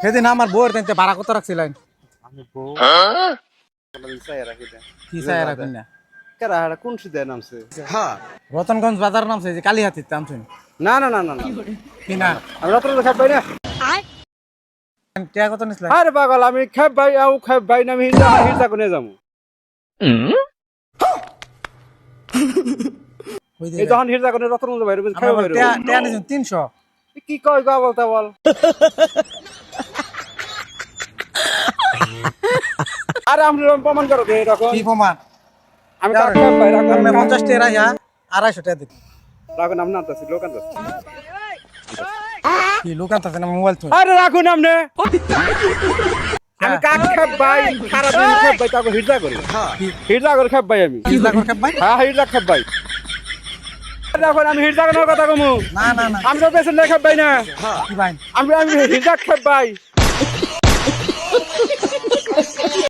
সেদিন আমার বউয়ের তেনতে ভাড়া কত রাখছিলেন? আমি বউ চাই রাখি দেন কি চাই রাখুন না? কারা হারা কোন সিদে নামছে রতনগঞ্জ বাজার নামছে যে কালীহাতির নামছেন না না না না না কি না? আমি রাত্রে খাব ভাই না টিয়া কত নিছিলেন? আরে পাগল আমি খাব ভাই আও খাব ভাই না আমি হিজা হিজা কোনে যামু কই এই দিলেন? যখন হিজা কোনে রাত্রে ভাই রুবে খাব ভাই টিয়া টিয়া নিছেন 300। কি কই গা বলতা বল আরে আমি প্রমাণ করো দে এরকম কি প্রমাণ? আমি কাক খাব ভাই রাখো আমি 50 টাকা রাখা 250 টাকা দিই। রাখো নাম না আনতাছি লোক আনতাছি কি লোক আনতাছেন আমি মোবাইল থই। আরে রাখো নামনে আমি কাক খাব ভাই সারা দিন খাব ভাই তাকে হিজা করি হিজা করে খাব ভাই আমি কি লাগবে খাব ভাই? হ্যাঁ হিজা খাব ভাই এখন আমি হিজা কোন কথা কমু না না না আমি তো পেছনে খাব ভাই না কি ভাই? আমি হিজা খাব ভাই